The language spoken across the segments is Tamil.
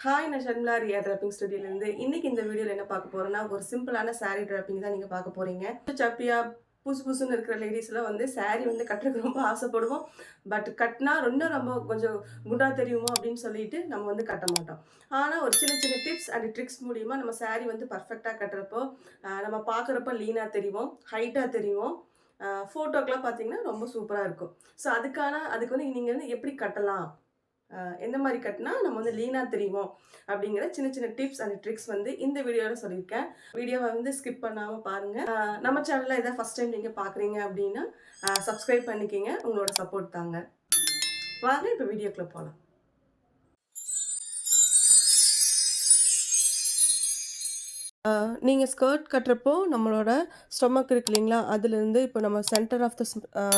ஹாய் நான் ஷர்மிளா ரியா டிராப்பிங் ஸ்டுடியோலேருந்து இன்னைக்கு இந்த வீடியோவில் என்ன பார்க்க போறோம்னா ஒரு சிம்பிளான saree டிராப்பிங் தான் நீங்கள் பார்க்க போறீங்க. சப்பியா புதுசு புதுசுன்னு இருக்கிற லேடிஸ்லாம் வந்து saree வந்து கட்டுறதுக்கு ரொம்ப ஆசைப்படுவோம். பட் கட்டினா ரொம்ப கொஞ்சம் குண்டா தெரியுமோ அப்படின்னு சொல்லிட்டு நம்ம வந்து கட்ட மாட்டோம். ஆனால் ஒரு சின்ன சின்ன டிப்ஸ் அண்ட் ட்ரிக்ஸ் மூலியமா நம்ம saree வந்து பர்ஃபெக்டாக கட்டுறப்போ நம்ம பார்க்குறப்ப லீனாக தெரியும், ஹைட்டாக தெரியும். ஃபோட்டோக்கெலாம் பார்த்தீங்கன்னா ரொம்ப சூப்பராக இருக்கும். ஸோ அதுக்கு வந்து நீங்கள் வந்து எப்படி கட்டலாம், எந்த மாரி கட்டினா நம்ம வந்து லீனா தெரிவோம் அப்படிங்கிற சின்ன சின்ன டிப்ஸ் அண்ட் ட்ரிக்ஸ் வந்து இந்த வீடியோல சொல்லியிருக்கேன். வீடியோவை வந்து ஸ்கிப் பண்ணாம பாருங்க. நம்ம சேனல்ல இதான் ஃபர்ஸ்ட் டைம் நீங்க பார்க்குறீங்க அப்படின்னா சப்ஸ்கிரைப் பண்ணிக்கங்க. உங்களோட சப்போர்ட் தாங்க. வாங்க இப்போ வீடியோக்குள்ள போலாம். நீங்க ஸ்கர்ட் கட்டுறப்போ நம்மளோட ஸ்டொமக் இருக்கு இல்லைங்களா? அதுலேருந்து இப்போ நம்ம சென்டர் ஆஃப் த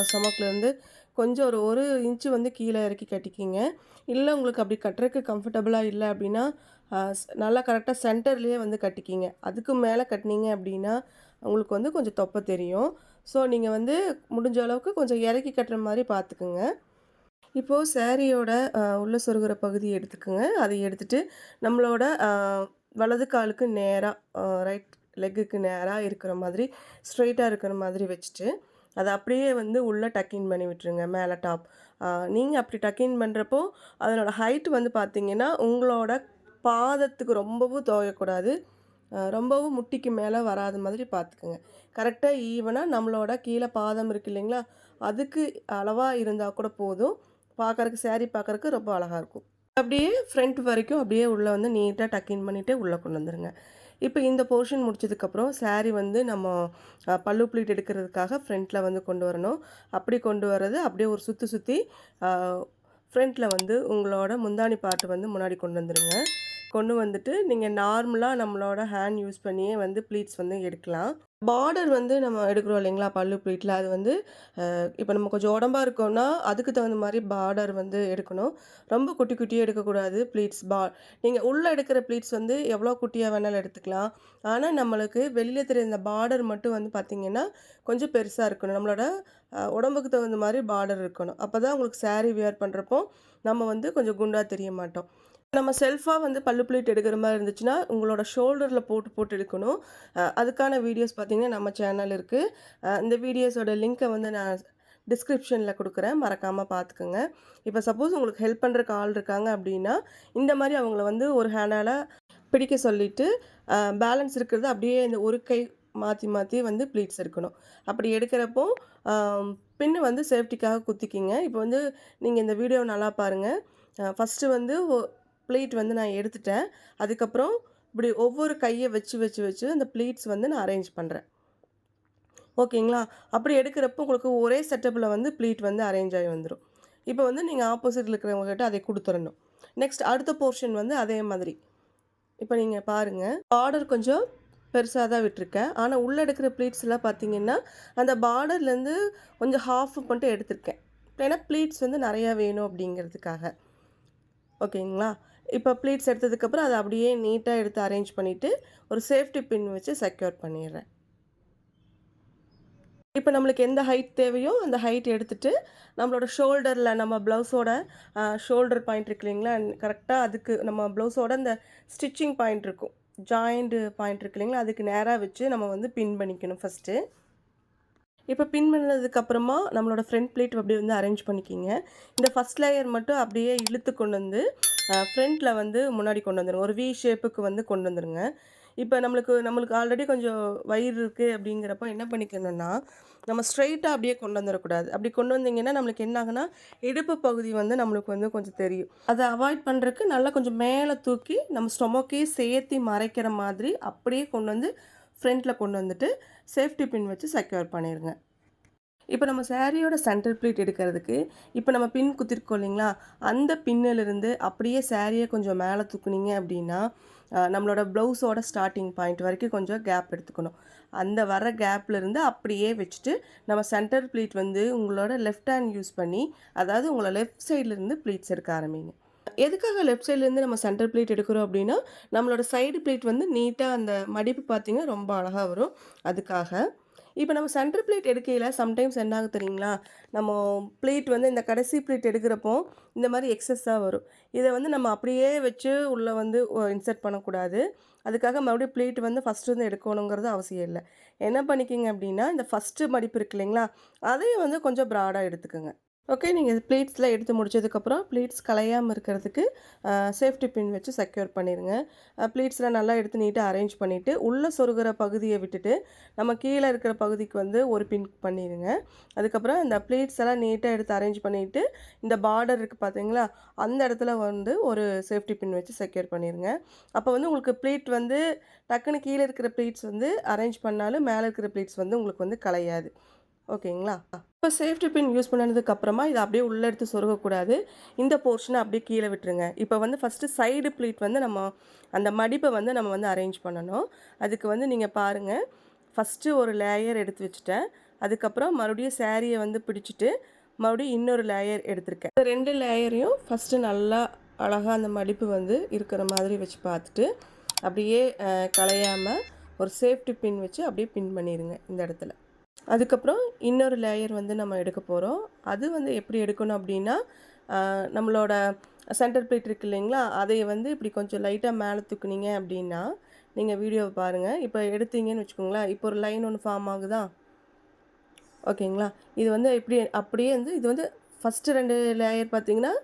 ஸ்டொமக்லேருந்து கொஞ்சம் ஒரு 1 இன்ச்சு வந்து கீழ இறக்கி கட்டிக்கிங்க. இல்ல உங்களுக்கு அப்படி கட்டுறதுக்கு கம்ஃபர்டபுளா இல்ல அப்படின்னா, நல்லா கரெக்ட்டா சென்டர்லேயே வந்து கட்டிக்கிங்க. அதுக்கு மேல கட்டுனீங்க அப்படின்னா, உங்களுக்கு வந்து கொஞ்சம் தொப்பை தெரியும். ஸோ நீங்க வந்து முடிஞ்ச அளவுக்கு கொஞ்சம் இறக்கி கட்டுற மாரி பார்த்துக்குங்க. இப்போ சாரியோட உள்ள சொருகுற பகுதிய எடுத்துக்கங்க. அதை எடுத்துட்டு நம்மளோட வலது காலுக்கு நேரா ரைட் லெக்குக்கு நேரா இருக்கிற மாதிரி, ஸ்ட்ரெய்ட்டா இருக்கிற மாதிரி வச்சுட்டு, அத அப்படியே வந்து உள்ள டக்-இன் பண்ணி விட்டுருங்க மேல டாப். நீங்க அப்படி டக்-இன் பண்றப்போ, அதனோட ஹைட் வந்து பார்த்தீங்கன்னா, உங்களோட பாதத்துக்கு ரொம்பவும் தொயக்கூடாது. ரொம்பவும் முட்டிக்கு மேல வராத மாதிரி பார்த்துக்கங்க. கரெக்ட்டா ஈவனா நம்மளோட கீழ பாதம் இருக்கு இல்லைங்களா? அதுக்கு அளவா இருந்தா கூட போதும். பார்க்கறக்கு சாரி பார்க்கறக்கு ரொம்ப அழகா இருக்கும். அப்படியே ஃப்ரண்ட் வரைக்கும் அப்படியே உள்ள வந்து நீட்டா டக்-இன் பண்ணிட்டு உள்ள கொண்டு வந்துருங்க. இப்ப இந்த போர்ஷன் முடிச்சதுக்கப்புறம் சாரி வந்து நம்ம பல்லு ப்ளீட் எடுக்கிறதுக்காக ஃப்ரண்ட்ல வந்து கொண்டு வரணும். அப்படி கொண்டு வரது அப்படியே ஒரு சுத்தி சுத்தி அ ஃப்ரண்ட்ல வந்து உங்களோட முந்தானி பார்ட் வந்து முன்னாடி கொண்டு வந்துருங்க. கொண்டு வந்துட்டு நீங்க நார்மலா நம்மளோட ஹேண்ட் யூஸ் பண்ணியே வந்து ப்ளீட்ஸ் வந்து எடுக்கலாம். பார்டர் வந்து நம்ம எடுக்கிறோம் இல்லைங்களா? பல்லு ப்ளீட்ல அது வந்து இப்போ நம்ம கொஞ்சம் உடம்பா இருக்கோம்னா, அதுக்கு தகுந்த மாரி பார்டர் வந்து எடுக்கணும். ரொம்ப குட்டி குட்டியா எடுக்கக்கூடாது ப்ளீட்ஸ். நீங்க உள்ள எடுக்கிற ப்ளீட்ஸ் வந்து எவ்வளோ குட்டியா வேணாலும் எடுத்துக்கலாம். ஆனா, நம்மளுக்கு வெளியில தெரியிற இந்த பார்டர் மட்டும் வந்து பார்த்தீங்கன்னா, கொஞ்சம் பெருசா இருக்கணும். நம்மளோட உடம்புக்கு தகுந்த மாரி பார்டர் இருக்கணும். அப்பதான் உங்களுக்கு சாரி வியர் பண்றப்போ, நம்ம வந்து கொஞ்சம் குண்டா தெரிய மாட்டோம். நம்ம செல்ஃபா வந்து பல்லு ப்ளீட் எடுக்கிற மாரி இருந்துச்சுன்னா, உங்களோட ஷோல்டர்ல போட்டு போட்டு எடுக்கணும். அதுக்கான வீடியோஸ் பார்த்தீங்கன்னா, நம்ம சேனல் இருக்கு. இந்த வீடியோஸோட லிங்க்க வந்து நான் டிஸ்கிரிப்ஷன்ல குடுக்குறேன். மறக்காம பார்த்துக்கங்க. இப்ப சப்போஸ் உங்களுக்கு ஹெல்ப் பண்றக்கு ஆள் இருக்காங்க அப்டின்னா, இந்த மாரி அவங்கள வந்து ஒரு ஹேண்டால பிடிக்க சொல்லிட்டு, பேலன்ஸ் இருக்கிறது அப்படியே இந்த ஒரு கை மாத்தி மாத்தி வந்து ப்ளீட்ஸ் எடுக்கணும். அப்படி எடுக்கிறப்போ, அ பின் வந்து சேஃப்டிக்காக குத்திக்கிங்க. இப்போ வந்து நீங்க இந்த வீடியோவ நல்லா பாருங்க. ஃபர்ஸ்ட்டு வந்து ப்ளீட் வந்து நான் எடுத்துட்டேன். அதுக்கப்புறம் இப்படி ஒவ்வொரு கைய வச்சு வச்சு வச்சு அந்த ப்ளீட்ஸ் வந்து நான் அரேஞ்ச் பண்றேன். ஓகேங்களா? அப்படி எடுக்கிறப்போ உங்களுக்கு ஒரே செட்டப்ல வந்து ப்ளீட் வந்து அரேஞ்ச் ஆயி வந்துரும். இப்போ வந்து நீங்க ஆப்போசிட்ல இருக்கிறவங்ககிட்ட அதை குடுத்துறணும். நெக்ஸ்ட் அடுத்த போர்ஷன் வந்து அதே மாதிரி. இப்ப நீங்க பாருங்க. பார்டர் கொஞ்சம் பெருசா தான் விட்டுருக்கேன். ஆனா, உள்ள எடுக்கிற ப்ளீட்ஸ்லாம் பார்த்தீங்கன்னா, அந்த பார்டர்லேருந்து கொஞ்சம் ஹாஃப் மட்டும் எடுத்திருக்கேன். ஏன்னா, ப்ளீட்ஸ் வந்து நெறையா வேணும் அப்படிங்கிறதுக்காக. ஓகேங்களா? இப்ப ப்ளீட்ஸ் எடுத்ததுக்கப்புறம் அத அப்படியே நீட்டா எடுத்து அரேஞ்ச் பண்ணிட்டு, ஒரு சேஃப்டி பின் வச்சு செக்யூர் பண்ணிர்றேன். இப்ப நம்மளுக்கு எந்த ஹைட் தேவையோ, அந்த ஹைட் எடுத்துட்டு, நம்மளோட ஷோல்டர்ல நம்ம ப்ளவுஸோட ஷோல்டர் பாயிண்ட் இருக்கு இல்லைங்களா? கரெக்ட்டா அதுக்கு நம்ம ப்ளவுஸோட அந்த ஸ்டிச்சிங் பாயிண்ட் இருக்கும். ஜாயிண்ட் பாயிண்ட் இருக்கு இல்லைங்களா? அதுக்கு நேரா வச்சு நம்ம வந்து பின் பண்ணிக்கணும் ஃபர்ஸ்ட்டு. இப்ப பின் பண்ணதுக்கு அப்புறமா நம்மளோட ஃப்ரண்ட் ப்ளீட் அப்படியே வந்து அரேஞ்ச் பண்ணிக்கிங்க. இந்த ஃபர்ஸ்ட் லேயர் மட்டும் அப்படியே இழுத்து கொண்டு வந்து ஃப்ரண்ட்ல வந்து முன்னாடி கொண்டு வந்துருங்க. ஒரு ஷேப்புக்கு வந்து கொண்டு வந்துருங்க. இப்ப நம்மளுக்கு ஆல்ரெடி கொஞ்சம் வயிறு இருக்கு அப்படிங்கிறப்ப என்ன பண்ணிக்கணும்னா, நம்ம ஸ்ட்ரெய்ட்டா அப்படியே கொண்டு வந்துரக்கூடாது. அப்படி கொண்டு வந்தீங்கன்னா, நம்மளுக்கு என்ன ஆகும்னா, இடுப்பு பகுதி வந்து நம்மளுக்கு வந்து கொஞ்சம் தெரியும். அத அவாய்ட் பண்றதுக்கு நல்லா கொஞ்சம் மேல தூக்கி நம்ம ஸ்டொமக்கையும் சேர்த்தி மறைக்கிற மாதிரி அப்படியே கொண்டு வந்து ஃப்ரண்ட்ல கொண்டு வந்துட்டு, சேஃப்டி பின் வச்சு செக்யூர் பண்ணிருங்க. இப்ப நம்ம சாரியோட சென்டர் ப்ளீட் எடுக்கிறதுக்கு, இப்ப நம்ம பின் குத்திருக்கோம் இல்லைங்களா? அந்த பின்னிலிருந்து அப்படியே சாரிய கொஞ்சம் மேல தூக்குனீங்க அப்படின்னா, நம்மளோட ப்ளவுஸோட ஸ்டார்ட்டிங் பாயிண்ட் வரைக்கும் கொஞ்சம் கேப் எடுத்துக்கணும். அந்த வர கேப்ல இருந்து அப்படியே வச்சுட்டு, நம்ம சென்டர் ப்ளீட் வந்து உங்களோட லெஃப்ட் ஹேண்ட் யூஸ் பண்ணி, அதாவது உங்கள லெஃப்ட் சைட்ல இருந்து ப்ளீட்ஸ் எடுக்க ஆரம்பிங்க. எதுக்காக லெஃப்ட் சைட்லேருந்து நம்ம சென்டர் ப்ளீட் எடுக்கிறோம் அப்படின்னா, நம்மளோட சைடு ப்ளீட் வந்து நீட்டா அந்த மடிப்பு பார்த்தீங்கன்னா, ரொம்ப அழகா வரும். அதுக்காக. இப்போ நம்ம சென்டர் பிளேட் எடுக்கையில சம்டைம்ஸ் என்ன ஆகும் தெரியுங்களா? நம்ம பிளேட் வந்து இந்த கடைசி பிளேட் எடுக்கிறப்போ, இந்த மாரி எக்ஸஸா வரும். இத வந்து நம்ம அப்படியே வச்சு உள்ள வந்து இன்சர்ட் பண்ணக்கூடாது. அதுக்காக மறுபடியும் பிளேட் வந்து ஃபர்ஸ்ட்லேருந்து எடுக்கணுங்கிறது அவசியம் இல்ல. என்ன பண்ணிக்கங்க அப்படின்னா, இந்த ஃபர்ஸ்ட்டு மடிப்பு இருக்கு இல்லைங்களா? அதையும் வந்து கொஞ்சம் ப்ராடா எடுத்துக்கங்க. ஓகே. நீங்க ப்ளீட்ஸ்லாம் எடுத்து முடிச்சதுக்கப்புறம், ப்ளீட்ஸ் கலையாம இருக்கிறதுக்கு சேஃப்டி பின் வச்சு செக்யூர் பண்ணிருங்க. ப்ளீட்ஸ்லாம் நல்லா எடுத்து நீட்டா அரேஞ்ச் பண்ணிட்டு, உள்ள சொருகுற பகுதிய விட்டுட்டு, நம்ம கீழ இருக்கிற பகுதிக்கு வந்து ஒரு பின் பண்ணிருங்க. அதுக்கப்புறம் இந்த ப்ளீட்ஸ் எல்லாம் நீட்டா எடுத்து அரேஞ்ச் பண்ணிட்டு, இந்த பார்டர் இருக்கு பார்த்தீங்களா? அந்த இடத்துல வந்து ஒரு சேஃப்டி பின் வச்சு செக்யூர் பண்ணிருங்க. அப்போ வந்து உங்களுக்கு ப்ளீட் வந்து டக்குனு கீழ இருக்கிற ப்ளீட்ஸ் வந்து அரேஞ்ச் பண்ணாலும், மேல இருக்கிற ப்ளீட்ஸ் வந்து உங்களுக்கு வந்து கலையாது. ஓகேங்களா? இப்போ சேஃப்டி பின் யூஸ் பண்ணதுக்கு அப்புறமா இத அப்படியே உள்ள எடுத்து சொருகக்கூடாது. இந்த போர்ஷன அப்படியே கீழ விட்டுருங்க. இப்போ வந்து ஃபர்ஸ்ட்டு சைடு ப்ளீட் வந்து நம்ம அந்த மடிப்ப வந்து நம்ம வந்து அரேஞ்ச் பண்ணணும். அதுக்கு வந்து நீங்க பாருங்க. ஃபர்ஸ்ட்டு ஒரு லேயர் எடுத்து வச்சுட்டேன். அதுக்கப்புறம் மறுபடியும் சாரிய வந்து பிடிச்சிட்டு, மறுபடியும் இன்னொரு லேயர் எடுத்திருக்கேன். இந்த 2 லேயரையும் ஃபர்ஸ்ட்டு நல்லா அழகா அந்த மடிப்பு வந்து இருக்கிற மாதிரி வச்சு பார்த்துட்டு, அப்படியே கலையாம ஒரு சேஃப்டி பின் வச்சு அப்படியே பின் பண்ணிருங்க இந்த இடத்துல. அதுக்கப்புறம் இன்னொரு லேயர் வந்து நம்ம எடுக்க போகிறோம். அது வந்து எப்படி எடுக்கணும் அப்படின்னா, நம்மளோட சென்டர் பிளேட் இருக்கு இல்லைங்களா? அதைய வந்து இப்படி கொஞ்சம் லைட்டா மேலே தூக்குனீங்க அப்படின்னா, நீங்க வீடியோவ பாருங்க. இப்போ எடுத்தீங்கன்னு வச்சுக்கோங்களேன், இப்போ ஒரு லைன் ஒண்ணு ஃபார்ம் ஆகுதா? ஓகேங்களா? இது வந்து இப்படி அப்படியே வந்து இது வந்து ஃபர்ஸ்ட்டு 2 லேயர் பார்த்தீங்கன்னா,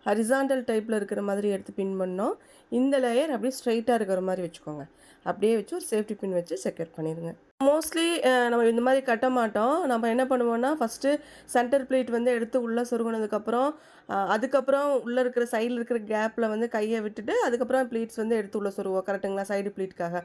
ஹரிசாண்டல் டைப்ல இருக்கிற மாதிரி எடுத்து பின் பண்ணோம். இந்த லேயர் அப்படியே ஸ்ட்ரெய்ட்டா இருக்கிற மாரி வச்சுக்கோங்க. அப்படியே வச்சு ஒரு சேஃப்டி பின் வச்சு செக்யூர் பண்ணிருங்க. மோஸ்ட்லி நம்ம இந்த மாரி கட்ட மாட்டோம். நம்ம என்ன பண்ணுவோம்னா, ஃபர்ஸ்ட்டு சென்டர் பிளேட் வந்து எடுத்து உள்ள சொருகுனதுக்கப்புறம், அதுக்கப்புறம் உள்ள இருக்கிற சைடுல இருக்கிற கேப்ல வந்து கைய விட்டுட்டு, அதுக்கப்புறம் ப்ளீட்ஸ் வந்து எடுத்து உள்ள சொருகுவோம். கரெக்ட்டுங்களா? சைடு ப்ளீட்காக.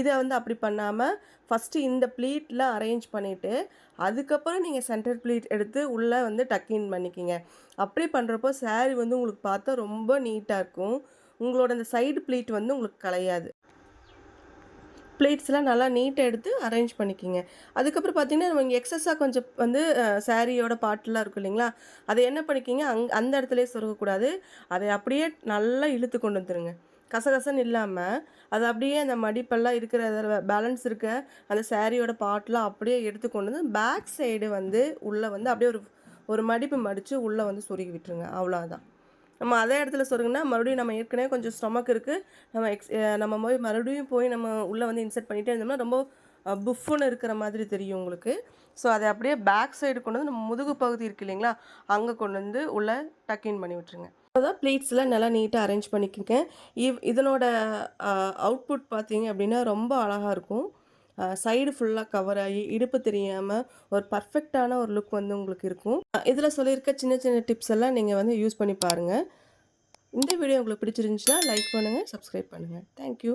இத வந்து அப்படி பண்ணாம, ஃபர்ஸ்ட்டு இந்த ப்ளீட்ல அரேஞ்ச் பண்ணிட்டு, அதுக்கப்புறம் நீங்க சென்டர் ப்ளீட் எடுத்து உள்ள வந்து டக் இன் பண்ணிக்கிங்க. அப்படி பண்றப்போ சாரி வந்து உங்களுக்கு பார்த்தா ரொம்ப நீட்டா இருக்கும். உங்களோட அந்த சைடு ப்ளீட் வந்து உங்களுக்கு கலையாது. பிளேட்ஸ்லாம் நல்லா நீட்டா எடுத்து அரேஞ்ச் பண்ணிக்கிங்க. அதுக்கப்புறம் பார்த்தீங்கன்னா, நம்ம இங்க எக்ஸஸா கொஞ்சம் வந்து சாரியோட பார்ட்லாம் இருக்கும் இல்லைங்களா? அத என்ன பண்ணிக்கிங்க, அந்த இடத்துலயே சொருகக்கூடாது. அதை அப்படியே நல்லா இழுத்து கொண்டு வந்துருங்க. கசகசன்னு இல்லாம, அது அப்படியே அந்த மடிப்பெல்லாம் இருக்கிற அதில பேலன்ஸ் இருக்க அந்த சாரியோட பார்ட்லாம் அப்படியே எடுத்து கொண்டு வந்து, பேக் சைடு வந்து உள்ள வந்து அப்படியே ஒரு ஒரு மடிப்பு மடிச்சு உள்ள வந்து சொருகி விட்டுருங்க. அவ்வளோதான். நம்ம அதே இடத்துல சொருகுனா, மறுபடியும் நம்ம ஏற்கனவே கொஞ்சம் ஸ்டொமக் இருக்கு. நம்ம மறுபடியும் போய் நம்ம உள்ள வந்து இன்சர்ட் பண்ணிட்டே இருந்தோம்னா, ரொம்ப புஃப்ஃபுன்னு இருக்கிற மாதிரி தெரியும் உங்களுக்கு. ஸோ, அத அப்படியே பேக் சைடு கொண்டு வந்து நம்ம முதுகு பகுதி இருக்கு இல்லைங்களா? அங்க கொண்டு வந்து உள்ள டக் இன் பண்ணி விட்டுருங்க. அப்பதான் ப்ளீட்ஸ்லாம் நல்லா நீட்டா அரேஞ்ச் பண்ணிக்கங்க. இதனோட அ அவுட்புட் பார்த்தீங்க அப்படின்னா, ரொம்ப அழகா இருக்கும். சைடு ஃபுல்லா கவர் ஆகி, இடுப்பு தெரியாம ஒரு பெர்ஃபெக்ட்டான ஒரு லுக் வந்து உங்களுக்கு இருக்கும். இதில சொல்லியிருக்க சின்ன சின்ன டிப்ஸ் எல்லாம் நீங்க வந்து யூஸ் பண்ணி பாருங்க. இந்த வீடியோ உங்களுக்கு பிடிச்சிருந்துச்சுன்னா லைக் பண்ணுங்க, சப்ஸ்கிரைப் பண்ணுங்க. Thank you.